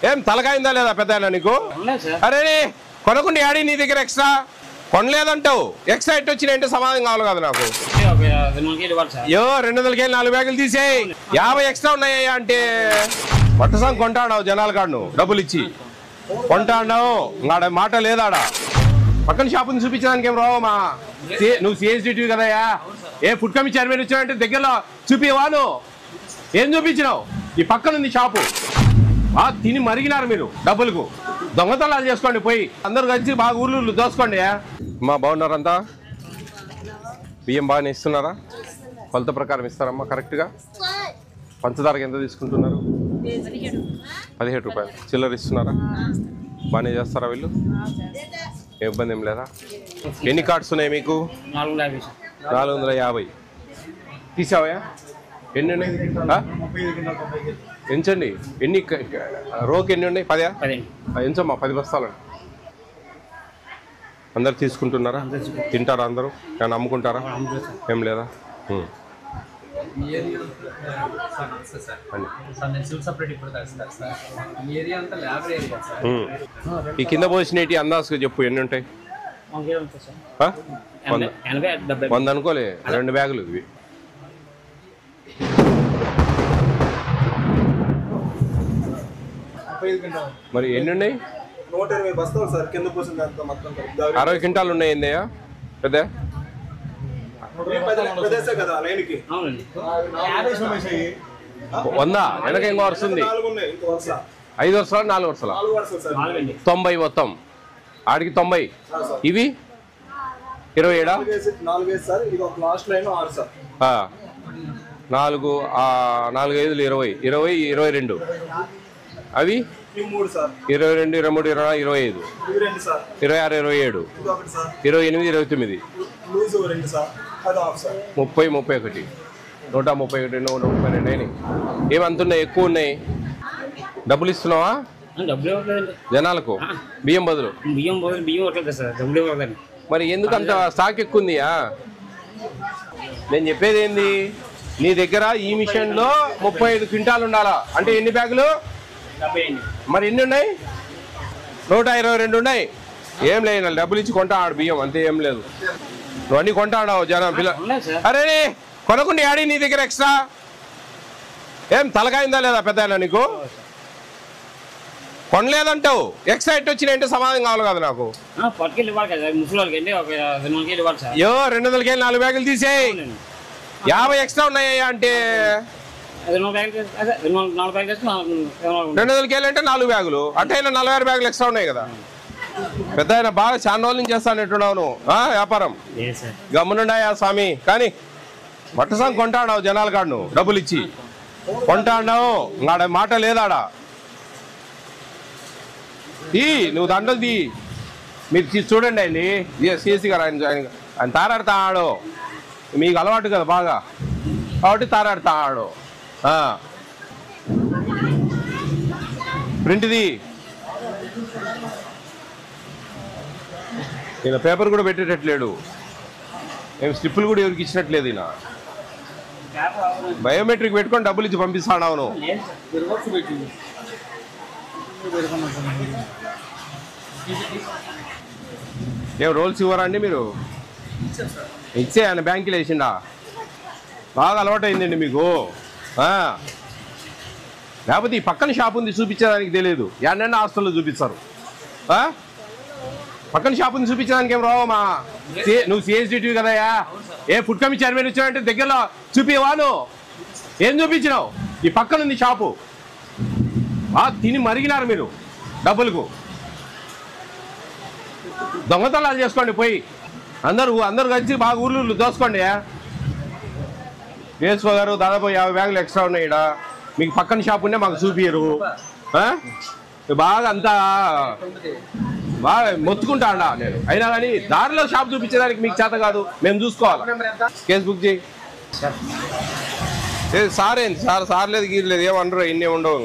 ఏం తలకాయిందా లేదా పెద్ద నీకు? అరే కొనకుండా ఆడి నీ దగ్గర ఎక్స్ట్రా కొనలేదంటావు. ఎక్స్ట్రా ఎట్ వచ్చినాయంటే సమాధానం కావాలి కదా నాకు. 200 కేలు 4 బ్యాగులు తీసేయి. 50 ఎక్స్ట్రా ఉన్నాయా అంటే పట్టసం కొంటాడావు జనాల కాడు డబ్బులు ఇచ్చి కొంటాడావు. ఆడ మాట లేదాడ. పక్కన షాపుని చూపించడానికి ఏం రావమ్మా? నువ్వు సిఎస్డిటివి కదయా. ఏ ఫుడ్ కమిటీ చైర్మన్ వచ్చావంటే దగ్గరలో చూపివా? నువ్వు ఏం చూపించినావు? ఈ పక్కన ఉంది షాపు. తిని మరిగినారు మీరు డబ్బులకు. దొంగతనాలు చేసుకోండి పోయి. అందరు కలిసి బాగా ఊర్లు దోసుకోండి. మా బాగున్నారంతా? బియ్యం బాగానే ఇస్తున్నారా? కొలత ప్రకారం ఇస్తారమ్మా కరెక్ట్గా? పంచదారకి ఎంత తీసుకుంటున్నారు? 17 రూపాయలు. చిల్లర ఇస్తున్నారా? బాగానే చేస్తారా వీళ్ళు? ఏ ఇబ్బంది ఏం లేదా? ఎన్ని కార్డ్స్ ఉన్నాయి మీకు? 450. తీసావా? ఎన్ని ఉన్నాయి? ఎంచండి. ఎన్ని రోకి ఎన్ని ఉన్నాయి? 10 ఎంచమ్మా. 10 బస్తాలు. అందరు తీసుకుంటున్నారా? తింటారా అందరూ? ఏమైనా అమ్ముకుంటారా? ఏం లేదా? ఈ కింద పోసినవి అందాజుగా చెప్పు ఎన్ని ఉంటాయి? 100 అనుకోలే. 2 బ్యాగులు ఇవి. మరి ఎన్ని ఉన్నాయి? 120 బస్తాలు సార్. కింద పోసిన 60 క్వింటాలు ఉన్నాయి. ఏందయ్యా పెద్ద? కదా లైన్కి 100 వెనక ఇంకో వస్తుంది. 5 వరుసలా 4 వరుసలా? 90 మొత్తం. ఆడికి 90. ఇవి 27? 4 4 5 20 22. అవి 22 23 24 25 26 27 28 29 30 31 131 132 అయినాయి. ఏమంతున్నాయి? ఎక్కువ ఉన్నాయి. డబ్బులు ఇస్తున్నావా జనాలకు? బియ్యం బదులు మరి ఎందుకు అంత స్టాక్ ఎక్కువ ఉందియా? నేను చెప్పేది ఏంది, నీ దగ్గర ఈ మిషన్లో 35 క్వింటాలు ఉండాలా అంటే ఎన్ని బ్యాగులు? మరి ఎన్ని ఉన్నాయి? 122 ఉన్నాయి. ఏం లేదు, డబ్బులు ఇచ్చి కొంటాడు బియ్యం అంతే. ఏం లేదు, నువ్వు అన్ని కొంటాడావు జనం పిల్ల. అరే కొనకుండా ఆడి నీ దగ్గర ఎక్స్ట్రా ఏం తలకాయిందా లేదా పెద్ద నీకు? కొనలేదంటావు. ఎక్స్ట్రా ఎట్ వచ్చినాయంటే సమాధానం కావాలి కదా నాకు. 200 కేలు 4 బ్యాగులు తీసేయి. 50 ఎక్స్ట్రా ఉన్నాయా అంటే 200 కేలు అంటే 4 బ్యాగులు. అట్టయినా 46 బ్యాగులు ఎక్స్ట్రా ఉన్నాయి కదా. పెద్ద ఆయన బాగా చాలా రోజుల నుంచి చేస్తానట్టున్నావు నువ్వు వ్యాపారం. గమ్మునున్నాయా స్వామి? కానీ పట్టసం కొంటాడావు జనాల కాడు డబ్బులు ఇచ్చి కొంటాడావు. ఆడ మాట లేదాడ. నువ్వు దండలు తీ. మీరు చూడండి అండి సిఎస్సి గారు. ఆయన తారాడుతాడు. మీకు అలవాటు కదా బాగా, కాబట్టి తారాడుతాడు. ప్రింట్ది ఈయన పేపర్ కూడా పెట్టేటట్లేడు. ఏం స్లిప్పులు కూడా ఎవరికి ఇచ్చినట్లేదు. ఈయన బయోమెట్రిక్ పెట్టుకొని డబ్బులు ఇచ్చి పంపిస్తాడు. అవును, ఏం రోల్స్ ఇవ్వరా అండి మీరు? ఇచ్చే ఆయన బ్యాంకులో వేసిండా? బాగా అలవాటు అయిందండి మీకు. లేకపోతే ఈ పక్కన షాప్ ఉంది చూపించడానికి తెలియదు. ఎన్న హాస్టల్లో చూపిస్తారు. పక్కన షాపుని చూపించడానికి ఏం రావమ్మా? నువ్వు సిఎస్డిటివి కదయా. ఏ ఫుడ్ కమిటీ చైర్మన్ వచ్చావంటే దగ్గరలో చూపివా? నువ్వు ఏం చూపించినావు? ఈ పక్కన ఉంది షాపు. తిని మరిగినారు మీరు డబ్బులకు. దొంగతనాలు చేసుకోండి పోయి. అందరు కలిసి బాగా ఊర్లు దోసుకోండి. వేసుకో గారు దాదాపు 50 బ్యాగులు ఎక్స్ట్రా ఉన్నాయి. ఇక్కడ మీకు పక్కన షాప్ ఉండే మాకు చూపియరు. బాగా అంతా బాగా మొత్తుకుంటా నేను. అయినా కానీ దారిలో షాప్ చూపించడానికి మీకు చేత కాదు. మేము చూసుకోవాలి. కేసు బుక్ చేయి. సార్ ఏంటి సార్ లేదు గీరలేదు ఏమనరు. ఇన్ని ఉండవు.